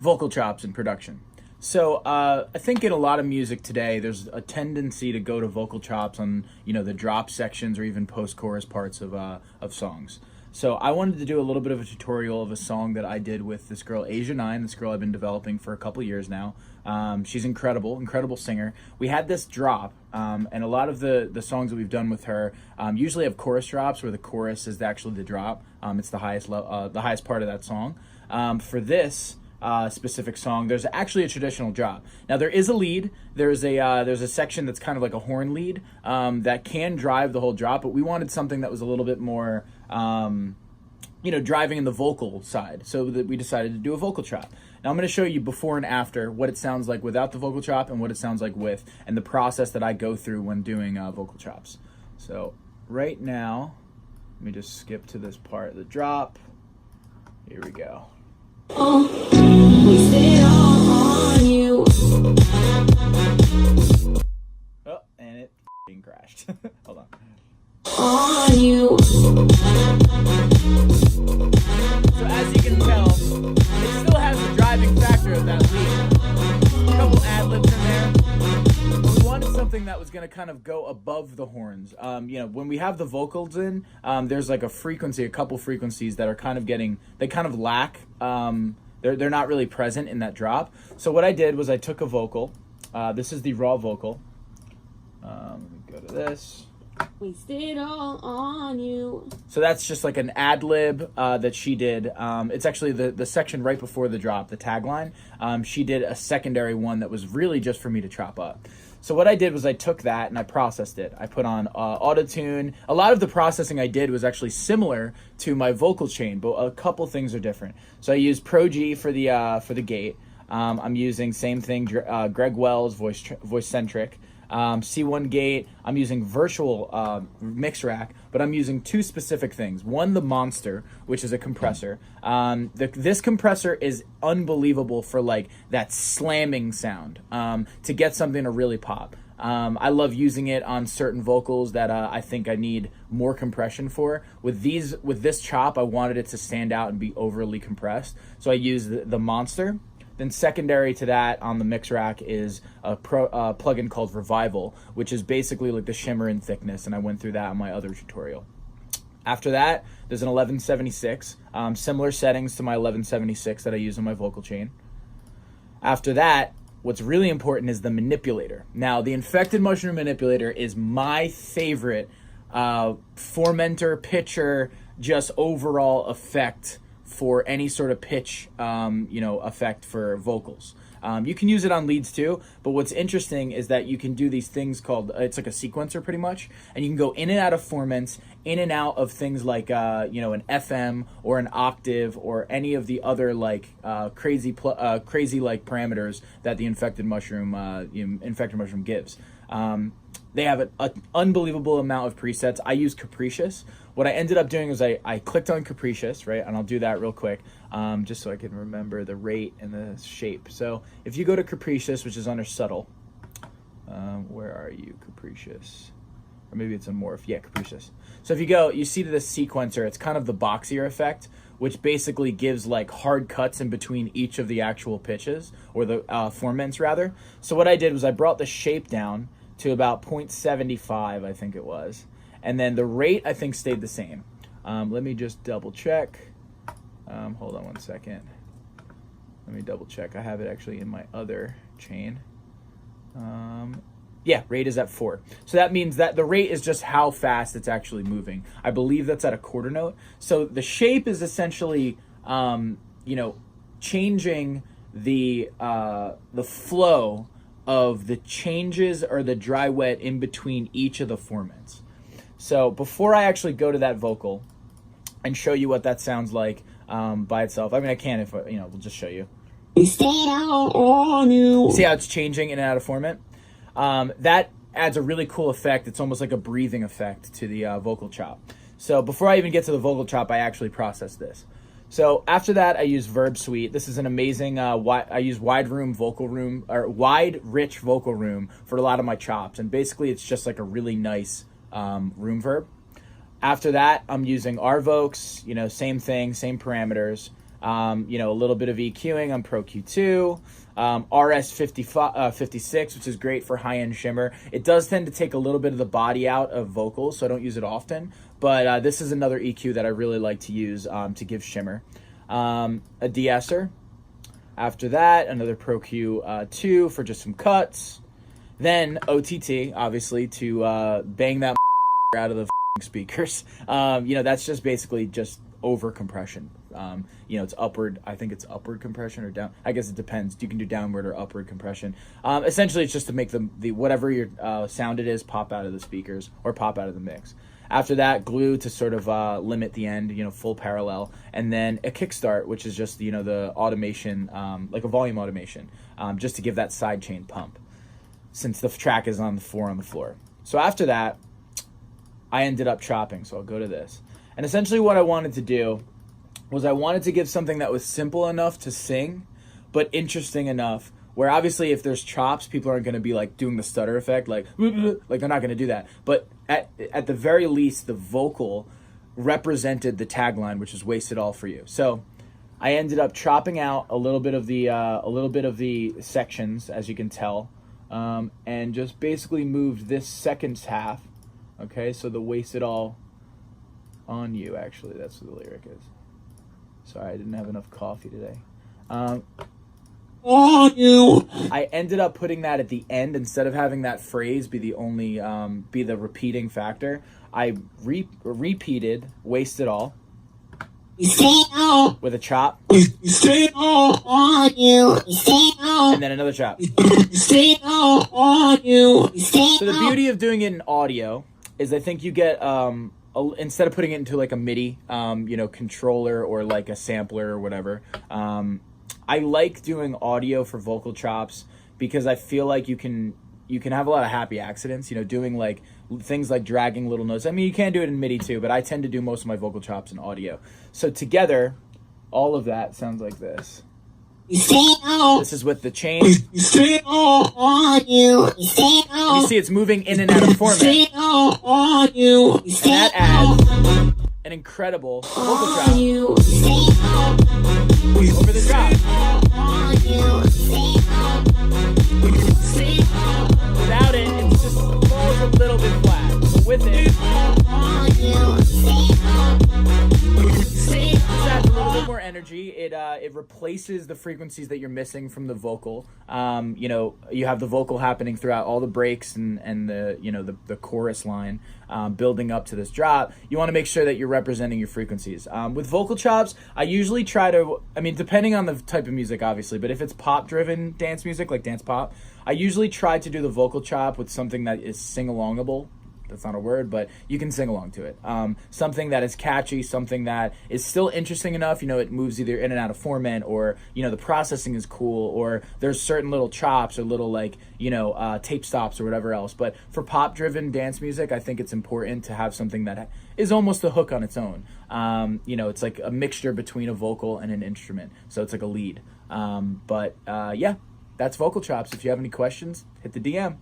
vocal chops in production. So I think in a lot of music today, there's a tendency to go to vocal chops on the drop sections or even post-chorus parts of songs. So I wanted to do a little bit of a tutorial of a song that I did with this girl Asia9, this girl I've been developing for a couple years now. She's incredible singer. We had this drop, and a lot of the songs that we've done with her usually have chorus drops where the chorus is actually the drop. It's the highest part of that song. For this specific song, there's actually a traditional drop. Now there is a lead. There's a section that's kind of like a horn lead that can drive the whole drop, but we wanted something that was a little bit more driving in the vocal side, so that we decided to do a vocal chop. Now I'm going to show you before and after what it sounds like without the vocal chop and what it sounds like with, and the process that I go through when doing vocal chops. So right now, let me just skip to this part of the drop. Here we go. Wasted on you. Oh, and it crashed. Hold on. On you. So as you can tell, it still has the driving factor of that lead. A couple ad-libs in there. But we wanted something that was going to kind of go above the horns. When we have the vocals in, there's like a couple frequencies that are kind of lack. They're not really present in that drop. So what I did was I took a vocal. This is the raw vocal. Let me go to this. Wasted all on you. So that's just like an ad lib that she did. It's actually the section right before the drop, the tagline. She did a secondary one that was really just for me to chop up. So what I did was I took that and I processed it. I put on auto-tune. A lot of the processing I did was actually similar to my vocal chain, but a couple things are different. So I used Pro G for the gate. I'm using same thing, Greg Wells voice centric. C1 gate, I'm using virtual mix rack, but I'm using two specific things. One, the Monster, which is a compressor. This compressor is unbelievable for like that slamming sound, to get something to really pop. I love using it on certain vocals that I think I need more compression for. With this chop, I wanted it to stand out and be overly compressed, so I used the Monster. Then secondary to that on the mix rack is a plugin called Revival, which is basically like the shimmer and thickness, and I went through that in my other tutorial. After that, there's an 1176, similar settings to my 1176 that I use on my vocal chain. After that, what's really important is the manipulator. Now, the Infected Mushroom manipulator is my favorite formenter, pitcher, just overall effect for any sort of pitch, effect for vocals. You can use it on leads too, but what's interesting is that you can do these things called, it's like a sequencer pretty much, and you can go in and out of formants, in and out of things like, an FM or an octave or any of the other like crazy like parameters that the Infected Mushroom gives. They have an unbelievable amount of presets. I use Capricious. What I ended up doing was I clicked on Capricious, right? And I'll do that real quick, just so I can remember the rate and the shape. So if you go to Capricious, which is under Subtle, where are you, Capricious? Or maybe it's a morph. Yeah, Capricious. So if you go, you see the sequencer. It's kind of the boxier effect, which basically gives like hard cuts in between each of the actual pitches, or the formants rather. So what I did was I brought the shape down to about 0.75, I think it was. And then the rate, I think, stayed the same. Let me just double check. Hold on one second. Let me double check. I have it actually in my other chain. Yeah, rate is at 4. So that means that the rate is just how fast it's actually moving. I believe that's at a quarter note. So the shape is essentially, changing the flow of the changes or the dry wet in between each of the formants. So before I actually go to that vocal and show you what that sounds like by itself, I mean, I can if, we'll just show you. See how it's changing in and out of format? That adds a really cool effect. It's almost like a breathing effect to the vocal chop. So before I even get to the vocal chop, I actually process this. So after that, I use Verb Suite. This is an amazing, I use wide rich vocal room for a lot of my chops. And basically it's just like a really nice room verb. After that, I'm using RVox, same thing, same parameters. You know, a little bit of EQing on Pro Q2. RS 56, which is great for high-end shimmer. It does tend to take a little bit of the body out of vocals, so I don't use it often. But this is another EQ that I really like to use to give shimmer. A de-esser. After that, another Pro Q2 for just some cuts. Then OTT, obviously, to bang that out of the speakers. You know, that's just basically just over compression. You know, it's upward. I think it's upward compression or down. I guess it depends. You can do downward or upward compression. Essentially, it's just to make the whatever your sound it is pop out of the speakers or pop out of the mix. After that, glue to sort of limit the end, you know, full parallel. And then a kickstart, which is just, you know, the automation, like a volume automation, just to give that side chain pump, since the track is on the 4 on the floor. So after that, I ended up chopping. So I'll go to this. And essentially what I wanted to do was I wanted to give something that was simple enough to sing, but interesting enough where obviously if there's chops, people aren't going to be like doing the stutter effect, like they're not going to do that. But at the very least, the vocal represented the tagline, which is "Waste It All for You." So I ended up chopping out a little bit of the sections, as you can tell, and just basically moved this second half. Okay, so the "Waste It All on You," actually, that's what the lyric is. Sorry, I didn't have enough coffee today. I ended up putting that at the end instead of having that phrase be the only be the repeating factor. I repeated "Waste It All" with a chop, and then another chop. So the beauty of doing it in audio is I think you get instead of putting it into like a MIDI you know, controller or like a sampler or whatever, I like doing audio for vocal chops because I feel like you can have a lot of happy accidents, you know, doing like things like dragging little notes. I mean, you can do it in MIDI too, but I tend to do most of my vocal chops in audio. So together, all of that sounds like this. This is with the chain. You see it's moving in and out of format. And that adds an incredible vocal chop over the drop. Without it, it's just falls a little bit flat. But with it, this adds a little bit more energy. It replaces the frequencies that you're missing from the vocal. You know, you have the vocal happening throughout all the breaks and the, you know, the chorus line building up to this drop. You want to make sure that you're representing your frequencies. With vocal chops, I usually try to, I mean, depending on the type of music, obviously, but if it's pop-driven dance music, like dance pop, I usually try to do the vocal chop with something that is sing-alongable. That's not a word, but you can sing along to it. Something that is catchy, something that is still interesting enough, you know, it moves either in and out of format, or, you know, the processing is cool, or there's certain little chops or little, like, you know, tape stops or whatever else. But for pop-driven dance music, I think it's important to have something that is almost a hook on its own. You know, it's like a mixture between a vocal and an instrument. So it's like a lead. Yeah, that's vocal chops. If you have any questions, hit the DM.